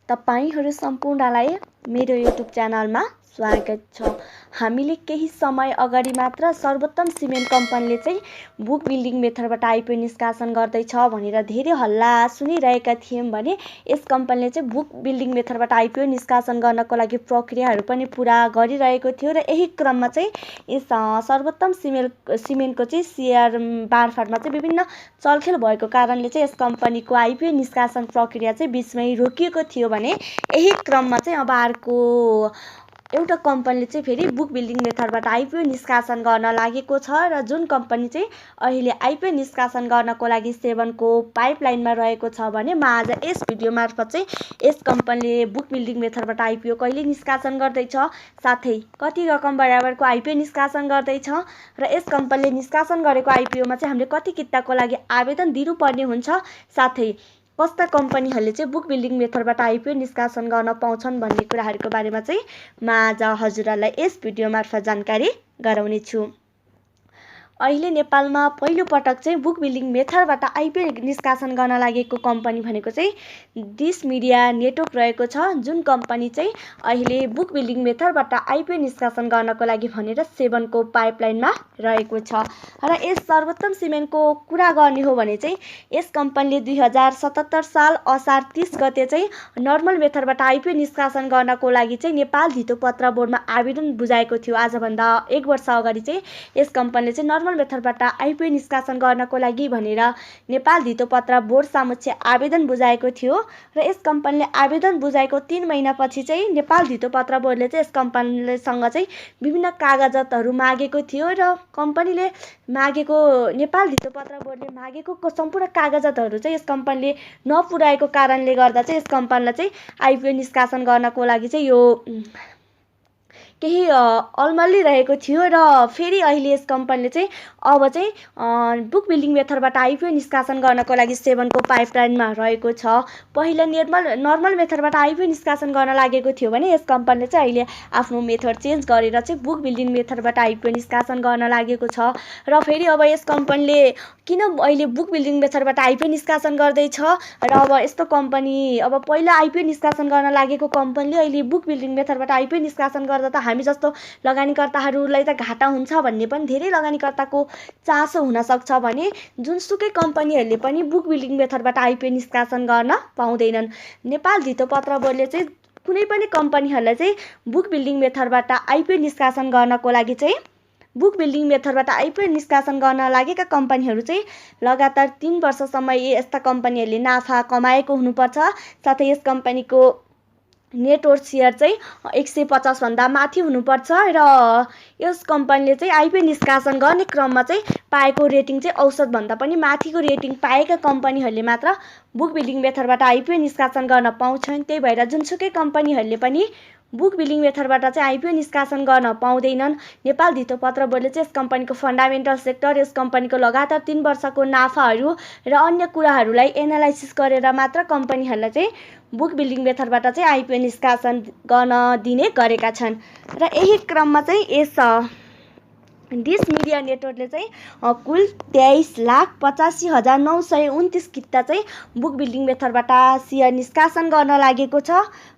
तपाईहरू सम्पूर्णलाई मेरो युट्युब च्यानलमा स्वागत छ। हामीले केही समय अगाडि मात्र सर्वोत्तम सिमेन्ट कम्पनीले चाहिँ बुक बिल्डिङ मेथडबाट आइपिओ निष्कासन गर्दैछ भनेर धेरै हल्ला सुनिरहेका थियौँ भने यस कम्पनीले चाहिँ बुक बिल्डिङ मेथडबाट आइपिओ निष्कासन गर्नको लागि प्रक्रियाहरू पनि पुरा गरिरहेको थियो र यही क्रममा चाहिँ यस सर्वोत्तम सिमेन्टको चाहिँ सेयर बाँडफाँडमा चाहिँ विभिन्न चलखेल भएको कारणले चाहिँ यस कम्पनीको आइपिओ निष्कासन प्रक्रिया चाहिँ बिचमै रोकिएको थियो भने यही क्रममा चाहिँ अब अर्को एउटा कम्पनीले चाहिँ फेरि बुक बिल्डिङ मेथडबाट आइपिओ निष्कासन गर्न लागेको छ र जुन कम्पनी चाहिँ अहिले आइपिओ निष्कासन गर्नको लागि 7 को पाइपलाइनमा रहेको छ भने म आज यस भिडियो मार्फत चाहिँ यस कम्पनीले बुक बिल्डिङ मेथडबाट आइपिओ कहिले निष्कासन गर्दैछ, साथै कति रकम बराबरको आइपिओ निष्कासन गर्दैछ र यस कम्पनीले निष्कासन गरेको आइपिओमा चाहिँ हामीले कति किताको लागि आवेदन दिनुपर्ने हुन्छ, साथै कस्ता कम्पनीहरूले चाहिँ बुक बिल्डिङ मेथडबाट आइपिओ निष्कासन गर्न पाउँछन् भन्ने कुराहरूको बारेमा चाहिँ म आज हजुरहरूलाई यस भिडियो मार्फत जानकारी गराउने छु। अहिले नेपालमा पहिलो पटक चाहिँ बुक बिल्डिङ मेथडबाट आइपिओ निष्कासन गर्न लागेको कम्पनी भनेको चाहिँ डिस मिडिया नेटवर्क रहेको छ, जुन कम्पनी चाहिँ अहिले बुक बिल्डिङ मेथडबाट आइपिओ निष्कासन गर्नको लागि भनेर 7 को पाइपलाइनमा रहेको छ। र यस सर्वोत्तम सिमेन्टको कुरा गर्ने हो भने चाहिँ यस कम्पनीले 2077 साल असार 30 गते चाहिँ नर्मल मेथडबाट आइपिओ निष्कासन गर्नको लागि चाहिँ नेपाल धितोपत्र बोर्डमा आवेदन बुझाएको थियो। आजभन्दा 1 वर्ष अगाडि चाहिँ यस कम्पनीले चाहिँ नर्मल मेथडबाट आइपिओ निष्कासन गर्नको लागि भनेर नेपाल धितोपत्र बोर्ड समक्ष आवेदन बुझाएको थियो र यस कम्पनीले आवेदन बुझाएको 3 महिनापछि चाहिँ नेपाल धितोपत्र बोर्डले चाहिँ यस कम्पनीसँग चाहिँ विभिन्न कागजातहरू मागेको थियो र कम्पनीले मागेको नेपाल धितोपत्र बोर्डले मागेको सम्पूर्ण कागजातहरू चाहिँ यस कम्पनीले नपुर्याएको कारणले गर्दा चाहिँ यस कम्पनीलाई चाहिँ आइपिओ निष्कासन गर्नको लागि चाहिँ यो केही अलमल्ली रहेको थियो र फेरि अहिले यस कम्पनीले चाहिँ अब चाहिँ बुक बिल्डिङ मेथडबाट आइपिओ निष्कासन गर्नको लागि 7 को पाइपलाइनमा रहेको छ। पहिला नर्मल मेथडबाट आइपिओ निष्कासन गर्न लागेको थियो भने यस कम्पनीले चाहिँ अहिले आफ्नो मेथड चेन्ज गरेर चाहिँ बुक बिल्डिङ मेथडबाट आइपिओ निष्कासन गर्न लागेको छ र फेरि अब यस कम्पनीले किन अहिले बुक बिल्डिङ मेथडबाट आइपिओ निष्कासन गर्दैछ र अब यस्तो कम्पनी अब पहिला आइपिओ निष्कासन गर्न लागेको कम्पनीले अहिले बुक बिल्डिङ मेथडबाट आइपिओ निष्कासन गर्दा त हामी जस्तो लगानीकर्ताहरूलाई त घाटा हुन्छ भन्ने पनि धेरै लगानीकर्ताको चासो हुन सक्छ भने जुनसुकै कम्पनीहरूले पनि बुक बिल्डिङ मेथडबाट आइपिओ निष्कासन गर्न पाउँदैनन्। नेपाल धितोपत्र बोर्डले चाहिँ कुनै पनि कम्पनीहरूलाई चाहिँ बुक बिल्डिङ मेथडबाट आइपिओ निष्कासन गर्नको लागि चाहिँ बुक बिल्डिङ मेथडबाट आइपिओ निष्कासन गर्न लागेका कम्पनीहरू चाहिँ लगातार 3 वर्षसम्म यस्ता कम्पनीहरूले नाफा कमाएको हुनुपर्छ, साथै यस कम्पनीको नेटवर्क सेयर चाहिँ 150 भन्दा माथि हुनुपर्छ र यस कम्पनीले चाहिँ आइपिओ निष्कासन गर्ने क्रममा चाहिँ पाएको रेटिङ चाहिँ औसत भन्दा पनि माथिको रेटिङ पाएका कम्पनीहरूले मात्र बुक बिल्डिङ मेथडबाट आइपिओ निष्कासन गर्न पाउँछन्। त्यही भएर जुनसुकै कम्पनीहरूले पनि बुक बिल्डिङ मेथडबाट चाहिँ आइपिओ निष्कासन गर्न पाउँदैनन्। नेपाल धितोपत्र बोर्डले चाहिँ यस कम्पनीको फन्डामेन्टल सेक्टर, यस कम्पनीको लगातार 3 वर्षको नाफाहरू र अन्य कुराहरूलाई एनालाइसिस गरेर मात्र कम्पनीहरूलाई चाहिँ बुक बिल्डिङ मेथडबाट चाहिँ आइपिओ निष्कासन गर्न दिने गरेका छन् र यही क्रममा चाहिँ यस डिस मिडिया नेटवर्कले चाहिँ कुल 23,85,929 किता चाहिँ बुक बिल्डिङ मेथडबाट सेयर निष्कासन गर्न लागेको छ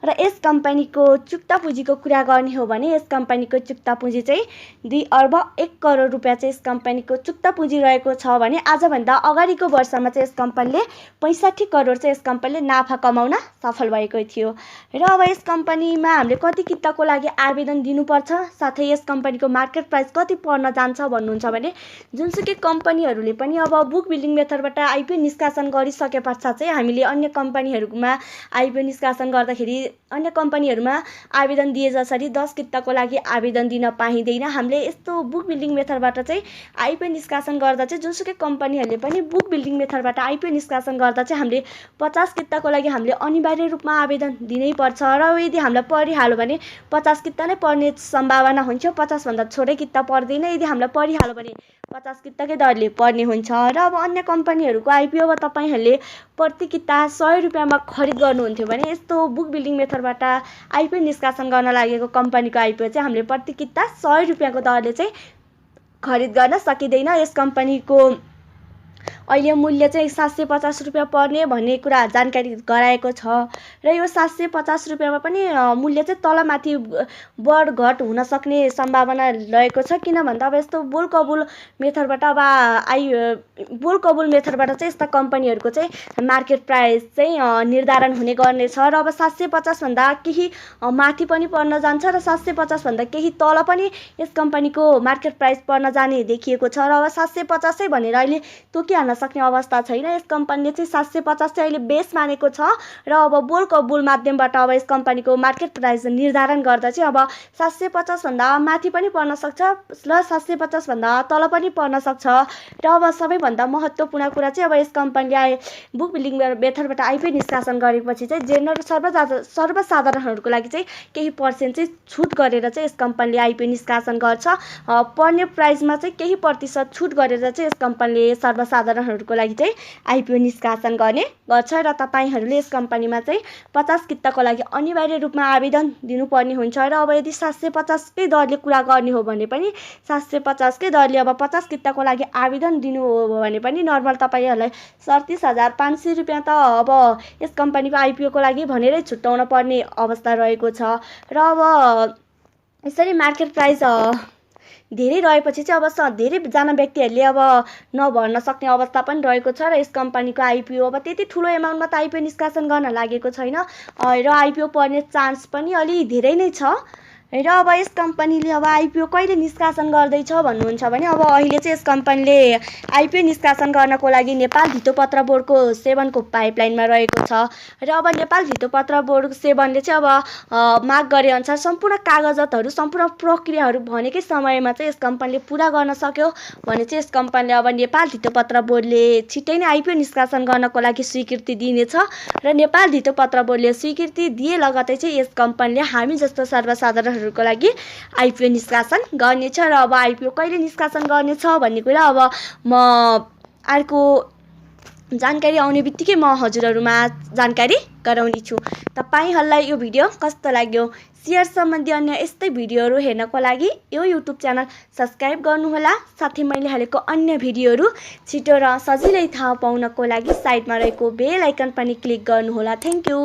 र यस कम्पनीको चुक्ता पुँजीको कुरा गर्ने हो भने यस कम्पनीको चुक्ता पुँजी चाहिँ 2 अर्ब 1 करोड रुपियाँ चाहिँ यस कम्पनीको चुक्ता पुँजी रहेको छ भने आजभन्दा अगाडिको वर्षमा चाहिँ यस कम्पनीले 65 करोड चाहिँ यस कम्पनीले नाफा कमाउन सफल भएको थियो र अब यस कम्पनीमा हामीले कति किताको लागि आवेदन दिनुपर्छ, साथै यस कम्पनीको मार्केट प्राइस कति जान्छ भन्नुहुन्छ भने जुनसुकै कम्पनीहरूले पनि अब बुक बिल्डिङ मेथडबाट आइपिओ निष्कासन गरिसके पश्चात चाहिँ हामीले अन्य कम्पनीहरूमा आइपिओ निष्कासन गर्दाखेरि अन्य कम्पनीहरूमा आवेदन दिए जसरी 10 किताको लागि आवेदन दिन पाइँदैन। हामीले यस्तो बुक बिल्डिङ मेथडबाट चाहिँ आइपिओ निष्कासन गर्दा चाहिँ जुनसुकै कम्पनीहरूले पनि बुक बिल्डिङ मेथडबाट आइपिओ निष्कासन गर्दा चाहिँ हामीले 50 किताको लागि हामीले अनिवार्य रूपमा आवेदन दिनै पर्छ र यदि हामीलाई परिहाल्यो भने 50 किता नै पर्ने सम्भावना हुन्छ, 50 भन्दा छोटै किता पर्दैन। यदि हामीलाई परिहाल्यो भने 50 किताकै दरले पर्ने हुन्छ र अब अन्य कम्पनीहरूको आइपिओमा तपाईहरूले प्रति किता 100 रुपियाँमा खरिद गर्नुहुन्थ्यो भने यस्तो बुक बिल्डिङ मेथडबाट आइपिओ निष्कासन गर्न लागेको कम्पनीको आइपिओ चाहिँ हामीले प्रति किता 100 रुपियाँको दरले चाहिँ खरिद गर्न सकिँदैन। यस कम्पनीको अहिले मूल्य चाहिँ 750 रुपियाँ पर्ने भन्ने कुरा जानकारी गराएको छ र यो 750 रुपियाँमा पनि मूल्य चाहिँ तलमाथि बढ घट हुन सक्ने सम्भावना रहेको छ। किन भन्दा अब यस्तो बोल कबुल मेथडबाट बोल कबुल मेथडबाट चाहिँ यस्ता कम्पनीहरूको चाहिँ मार्केट प्राइस चाहिँ निर्धारण हुने गर्नेछ र अब 750 भन्दा केही माथि पनि पर्न जान्छ र 750 भन्दा केही तल पनि यस कम्पनीको मार्केट प्राइस पर्न जाने देखिएको छ र अब 750 भनेर अहिले तोकिहाल्न सक्ने अवस्था छैन। यस कम्पनीले चाहिँ 750 चाहिँ अहिले बेस मानेको छ र अब बोल कबुल माध्यमबाट अब यस कम्पनीको मार्केट प्राइस निर्धारण गर्दा चाहिँ अब 750 भन्दा माथि पनि पर्न सक्छ र 750 भन्दा तल पनि पर्न सक्छ र अब सबैभन्दा महत्त्वपूर्ण कुरा चाहिँ अब यस कम्पनीले बुक बिल्डिङ मेथडबाट आइपिओ निष्कासन गरेपछि चाहिँ जेनरल सर्वसाधारणहरूको लागि चाहिँ केही पर्सेन्ट चाहिँ छुट गरेर चाहिँ यस कम्पनीले आइपिओ निष्कासन गर्छ। पर्ने प्राइसमा चाहिँ केही प्रतिशत छुट गरेर चाहिँ यस कम्पनीले सर्वसाधारणहरूको लागि चाहिँ आइपिओ निष्कासन गर्ने गर्छ र तपाईँहरूले यस कम्पनीमा चाहिँ 50 किताको लागि अनिवार्य रूपमा आवेदन दिनुपर्ने हुन्छ र अब यदि 750 कै दरले कुरा गर्ने हो भने पनि 750 कै दरले अब 50 किताको लागि आवेदन दिनु हो भने पनि नर्मल तपाईँहरूलाई 37,500 रुपियाँ त अब यस कम्पनीको आइपिओको लागि भनेरै छुट्याउन पर्ने अवस्था रहेको छ र अब यसरी मार्केट प्राइस धेरै रहेपछि चाहिँ अब धेरैजना व्यक्तिहरूले अब नभर्न सक्ने अवस्था पनि रहेको छ र यस कम्पनीको आइपिओ अब त्यति ठुलो एमाउन्टमा त आइपिओ निष्कासन गर्न लागेको छैन र आइपिओ पर्ने चान्स पनि अलि धेरै नै छ र अब यस कम्पनीले अब आइपिओ कहिले निष्कासन गर्दैछ भन्नुहुन्छ भने अब अहिले चाहिँ यस कम्पनीले आइपिओ निष्कासन गर्नको लागि नेपाल धितोपत्र बोर्डको 7को पाइपलाइनमा रहेको छ र अब नेपाल धितोपत्र बोर्ड 7ले चाहिँ अब माग गरे अनुसार सम्पूर्ण कागजातहरू सम्पूर्ण प्रक्रियाहरू भनेकै समयमा चाहिँ यस कम्पनीले पुरा गर्न सक्यो भने चाहिँ यस कम्पनीले अब नेपाल धितोपत्र बोर्डले छिट्टै नै आइपिओ निष्कासन गर्नको लागि स्वीकृति दिनेछ र नेपाल धितोपत्र बोर्डले स्वीकृति दिए लगतै चाहिँ यस कम्पनीले हामी जस्तो सर्वसाधारण को लागि आइपिओ निष्कासन गर्नेछ र अब आइपिओ कहिले निष्कासन गर्नेछ भन्ने कुरा अब म अर्को जानकारी आउने बित्तिकै म हजुरहरूमा जानकारी गराउने छु। तपाईहरूलाई यो भिडियो कस्तो लाग्यो शेयर सम्बन्धी अन्य यस्तै भिडियोहरू हेर्नको लागि यो युट्युब च्यानल सब्स्क्राइब गर्नुहोला। साथै मैले हालेको अन्य भिडियोहरू छिटो र सजिलै थाहा पाउनको लागि साइडमा रहेको बेल आइकन पनि क्लिक गर्नुहोला। Thank you.